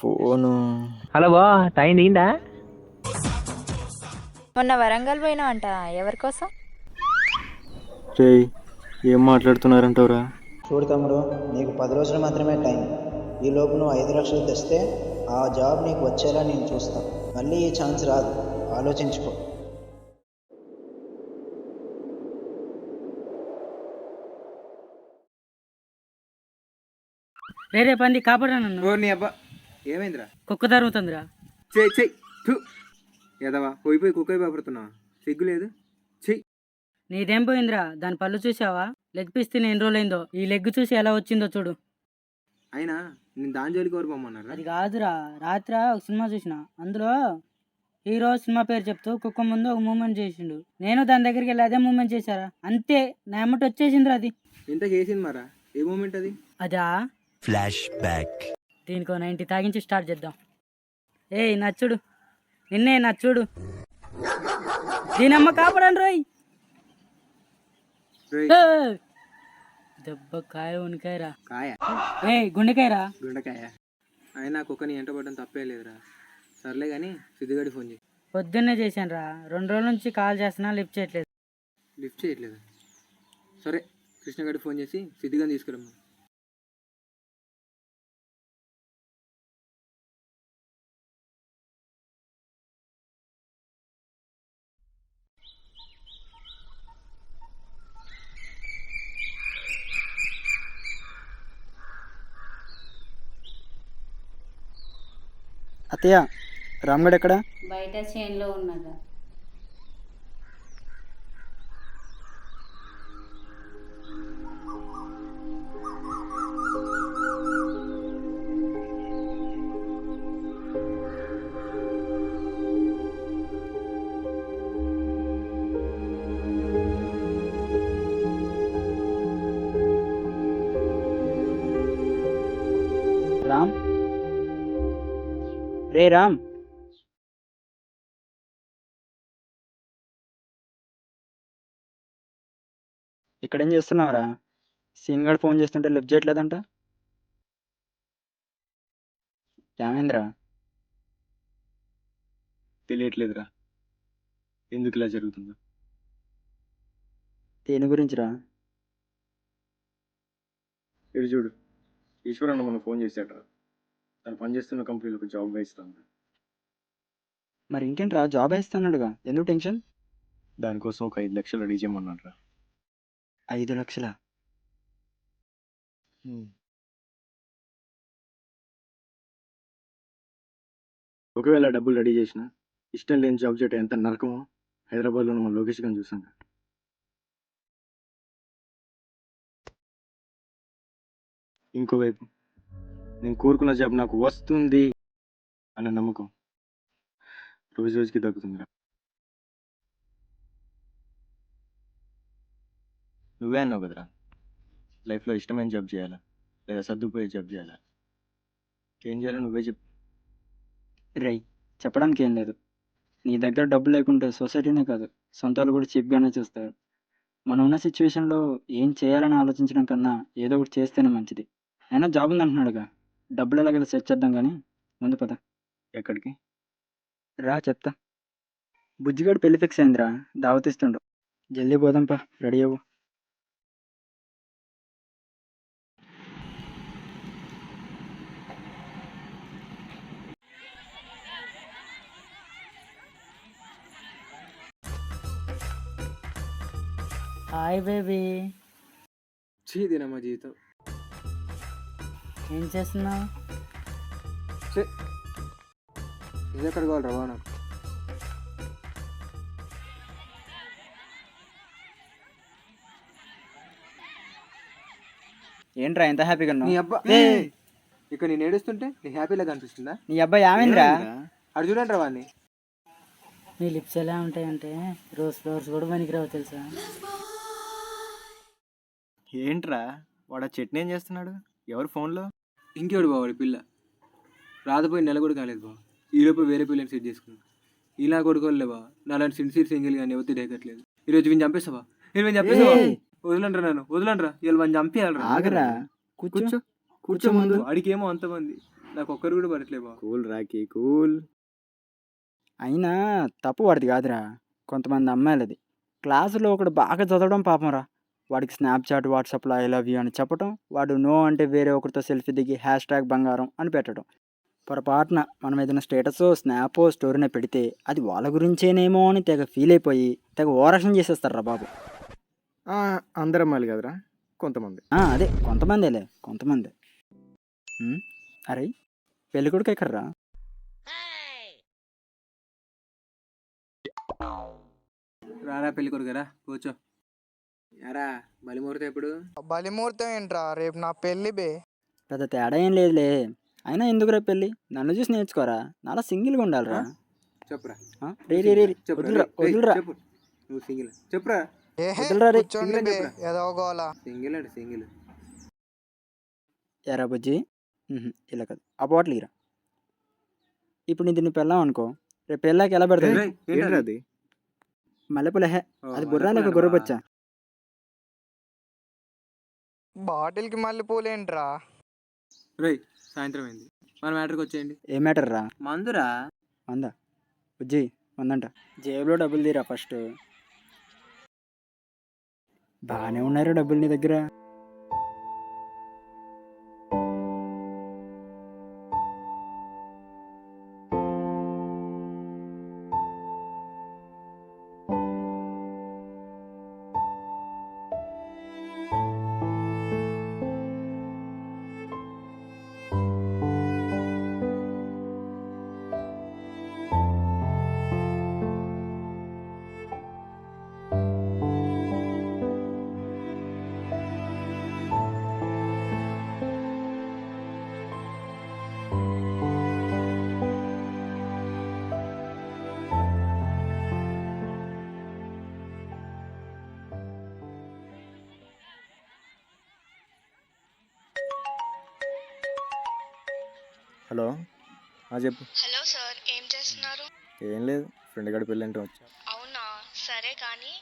Phone. Hello బా, time దిగిందా? మొన్న వరంగల్ పోయినా అంట, ఎవరి కోసం? రే, ఏం మాట్లాడుతున్నారంటవరా? చూడు తమ్ముడు, నీకు 10 రోజులు మాత్రమే టైం. ఈ లోపు నువ్వు 5 లక్షలు తెస్తే ఆ జాబ్ నీకు వచ్చేలా నేను చూస్తా. మళ్ళీ ఈ ఛాన్స్ రాదు, ఆలోచించుకో. రేరే పంది కాపాడా నన్ను. నీ అబ్బా ఏమైందిరా? కుక్క తరుగుతుందిరా. చెయ్యి ఏదవా పోయిపోయి కుక్క బాపడుతున్నావా? సిగ్గు లేదు. చెయ్యి. నీదేం పోయిందిరా? దాని పళ్ళు చూసావా? లెగ్ పీస్ తిని ఎన్ని రోజులైందో. ఈ లెగ్ చూసి ఎలా వచ్చిందో చూడు. అయినా నేను దాని జోలికి ఎవరు పొమ్మన్నారా? అది కాదురా, రాత్రి ఒక సినిమా చూసిన. అందులో హీరో సినిమా పేరు చెప్తూ కుక్క ముందు ఒక మూమెంట్ చేసిండు. నేను దాని దగ్గరికి వెళ్ళి అదే మూమెంట్ చేశారా, అంతే నా ఎమ్మటి వచ్చేసిందిరా. అది ఎంత చేసింది మరా? ఏ మూమెంట్ అది? అదా ఫ్లాష్ బ్యాక్. దీనికో 90 తాగించి స్టార్ట్ చేద్దాం. ఏయ్ నచ్చుడు, నిన్నే నచ్చుడు. దీనమ్మ కాపాడండి రోయ్. దెబ్బ కాయ ఉనికాయరా. కాయ ఏ గుండెకాయరా. గుండకాయ. అయినా కుక్కని ఎంట పడడం తప్పే లేదురా. సర్లే కానీ సిద్ధిగడి ఫోన్ చేయి. పొద్దున్నే చేశాను రా, 2 రోజుల నుంచి కాల్ చేస్తున్నా లిఫ్ట్ చేయట్లేదు. లిఫ్ట్ చేయట్లేదు? సరే కృష్ణగడి ఫోన్ చేసి సిద్ధిగని తీసుకురమ్మా. అత్తయ్య, రామ్గడ్ ఎక్కడ? బయట చేన్లో ఉన్నదా? రామ్, రే రామ్. ఇక్కడేం చేస్తున్నావురా? సీన్ గారు ఫోన్ చేస్తుంటే లిఫ్ట్ చేయట్లేదంట. ఏమైందిరా? తెలియట్లేదురా, ఎందుకు ఇలా జరుగుతుందో. దేని గురించిరా? ఇటు చూడు, ఈశ్వరన్న మనం ఫోన్ చేశాడరా. తను పనిచేస్తున్న కంపెనీలకు జాబ్ ఇస్తాను. మరి ఇంకేంట్రా, జాబ్ వేస్తున్నాడుగా, ఎందుకు టెన్షన్? దానికోసం ఒక 5 లక్షలు రెడీ చేయమన్నాడు రా. 5 లక్షలా? ఒకవేళ డబ్బులు రెడీ చేసినా ఇష్టం లేని జాబ్ చేయటం ఎంత నరకమో హైదరాబాద్లో మన లోకేష్ గారిని చూసాను. ఇంకోవైపు నేను కోరుకున్న జాబ్ నాకు వస్తుంది అనే నమ్మకం రోజు రోజుకి తగ్గుతుందిరా. నువ్వే అన్నావు కదరా, లైఫ్లో ఇష్టమైన జాబ్ చేయాలా లేదా సర్దుపోయే జాబ్ చేయాలా? ఏం చేయాలో నువ్వే చెప్పు. రై, చెప్పడానికి ఏం లేదు. నీ దగ్గర డబ్బు లేకుంటే సొసైటీనే కాదు, సొంత వాళ్ళు కూడా చీప్గానే చూస్తారు. మనం ఉన్న సిచ్యువేషన్లో ఏం చేయాలని ఆలోచించడం కన్నా ఏదో ఒకటి చేస్తేనే మంచిది. అయినా జాబ్ ఉంది అంటున్నాడుగా, డబ్బులు ఎలాగైనా సెట్ చేద్దాం కానీ ముందు పద. ఎక్కడికి రా చెప్తా. బుజ్జిగాడు పెళ్లి ఫిక్స్ అయిందిరా, దావతిస్తుండు. జల్దీ పోదాంపా, రెడీ అవ్వు. హాయ్ బేబీ, చీదినమ్మా జీవితం. ఏం చేస్తున్నావు? ఇది ఎక్కడ కావాలి రవా నాకు? ఏంట్రా ఎంత హ్యాపీగా నీ ఉన్నావు? అబ్బా ఇక్కడ నేను ఏడుస్తుంటే నీకు హ్యాపీలాగా అనిపిస్తుందా? నీ అబ్బాయి ఏమైందిరా? అటు చూడండి రా వాడిని. నీ లిప్స్ ఎలా ఉంటాయంటే రోజ్ ఫ్లవర్స్ కూడా పనికిరావు తెలుసా. ఏంట్రా వాడు ఆ చట్నీ ఏం చేస్తున్నాడు? ఎవరు ఫోన్లో? ఇంకేవాడు బావాడి పిల్ల రాకపోయి నెల కూడా కాలేదు బావ. ఈలోపు వేరే పిల్లని సెట్ చేసుకున్నాడు. ఇలా కొడుకోలే బా, నాలాంటి సిన్సియర్ సింగిల్ కానీ ఎవరితో డేకట్లేదు. ఈరోజు వీని చంపేస్తావా? వీని చంపేస్తావా? వదలండ్రా, నన్ను వదలండ్రా. వీళ్ళు వాడిని చంపేయాలరా. ఆగరా, కూర్చో కూర్చో ముందు. వాడికేమో అంతమంది, నాకు ఒక్కరు కూడా పడట్లే బా. Cool Rocky cool. అయినా తప్పు వాడిది కాదురా, కొంతమంది అమ్మాయిలది. క్లాసులో ఒకడు బాగా చదవడం పాపంరా, వాడికి స్నాప్చాట్ వాట్సాప్లో ఐ లవ్ యూ అని చెప్పడం, వాడు నో అంటే వేరే ఒకరితో సెల్ఫీ దిగి హ్యాష్ ట్యాగ్ బంగారం అని పెట్టడం. పొరపాటున మనం ఏదైనా స్టేటస్ స్నాపో స్టోరీనే పెడితే అది వాళ్ళ గురించేనేమో అని తెగ ఫీల్ అయిపోయి తెగ ఓవరాక్షన్ చేసేస్తారా బాబు. అందరం అమ్మాయిలు కదరా, కొంతమంది. అదే కొంతమందేలే, కొంతమంది. అరే పెళ్ళికొడుకు ఎక్కడ్రా? రారా పెళ్లి కొడుకురా, కూర్చో. యారా బలిముహూర్తం ఎప్పుడు? బలిముహూర్తం ఏంట్రా, రేపు నా పెళ్ళి బే. పెద్ద తేడా ఏం లేదులే. అయినా ఎందుకురా పెళ్ళి? నన్ను చూసి నేర్చుకోరా, నాలా సింగిల్గా ఉండాలిరా. చెప్పురా. రే రే రే చెప్పురా. వదిలిరా రేయ్, వదిలిరా చెప్పు. నువ్వు సింగిల్ చెప్పురా. వదిలిరా రే. కూర్చోండి బే, ఏదో గోలా. సింగిల్ అంటే సింగిల్. ఎరా బుజ్జి, ఇలా కాదు ఆ బాటిల్ ఇరా. ఇప్పుడు నీ దీన్ని పెళ్ళాం అనుకో, రేపు పెళ్ళాకి ఎలా పెడతావు? రేయ్, ఏంట్రా అది? మల్లెపూల హే, ఓ, అది బుర్రా లేక మల్లెపూలనా? గొర్రెబచ్చా? బాటిల్కి మళ్ళీ పూలేంట్రా? రేయ్ సాయంత్రం అయింది, మన మ్యాటర్కి వచ్చేయండి. ఏ మ్యాటర్ రా? మందురా. మందా? బుజ్జి మందంట. జేబులో డబ్బులు తీరా ఫస్ట్. బాగానే ఉన్నారు డబ్బులు నీ దగ్గర. హలో, చెప్పు. హలో సార్, ఏం చేస్తున్నారు? ఏం లేదు, ఫ్రెండ్ గడి పెళ్ళి అంటే వచ్చా. అవునా, సరే కానీ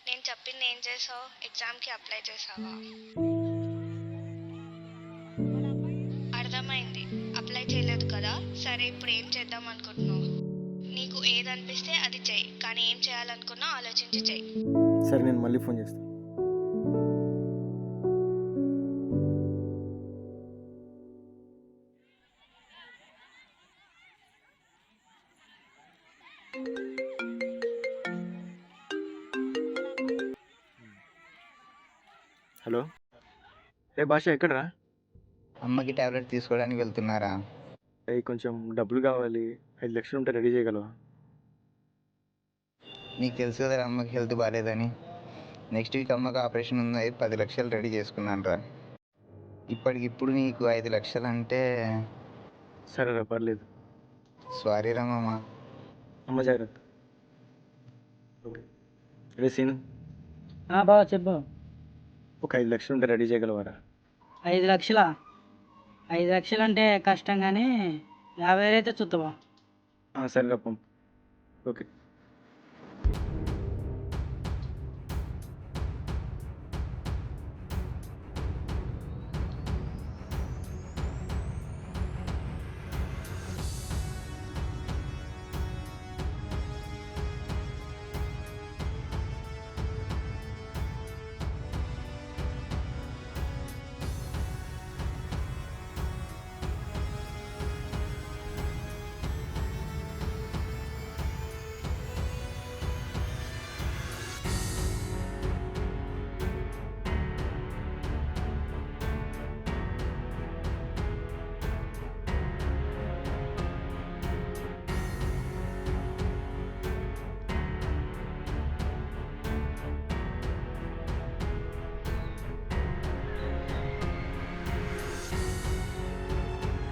నేను చెప్పింది ఏం చేసావు? ఎగ్జామ్కి అప్లై చేసావా? అర్థమైంది, అప్లై చేయలేదు కదా. సరే ఇప్పుడు ఏం చేద్దాం అనుకుంటున్నావు? నీకు ఏది అనిపిస్తే అది చెయ్యి, కానీ ఏం చేయాలనుకున్నా ఆలోచించి చెయ్యి. సరే నేను మళ్ళీ ఫోన్ చేస్తాను. హలో, రే భాష ఎక్కడరా? అమ్మకి టాబ్లెట్ తీసుకోవడానికి వెళ్తున్నారా? కొంచెం డబ్బులు కావాలి, 5 లక్షలు ఉంటే రెడీ చేయగలవా? నీకు తెలుసు కదా అమ్మకి హెల్త్ బాగాలేదని. నెక్స్ట్ వీక్ అమ్మకి ఆపరేషన్ ఉంది, 10 లక్షలు రెడీ చేసుకున్నాను రా. ఇప్పటికిప్పుడు నీకు 5 లక్షలు అంటే సరేరా, పర్లేదు. సారీ రా మామ. అమ్మ జాగ్రత్త. ఓకే. రే సీను, బావ చెప్పు. ఒక 5 లక్షలు ఉంటే రెడీ చేయగలవారా? 5 లక్షలా? 5 లక్షలు అంటే కష్టం కానీ 50 అయితే చూద్దామా? సరే రప్పం. ఓకే.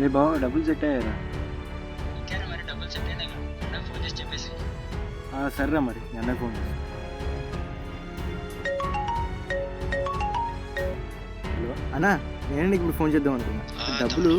రే బావ డబ్బులు సెట్ అయ్యారా? మరి డబ్బులు సెట్ అయినా నాకు ఫోన్ చేసి చెప్పేసి. సరేరా మరి మీ అన్నకు ఫోన్ చేసి. హలో అన్నా, నేను నీకు ఇప్పుడు ఫోన్ చేద్దాం అనుకున్నా. డబ్బులు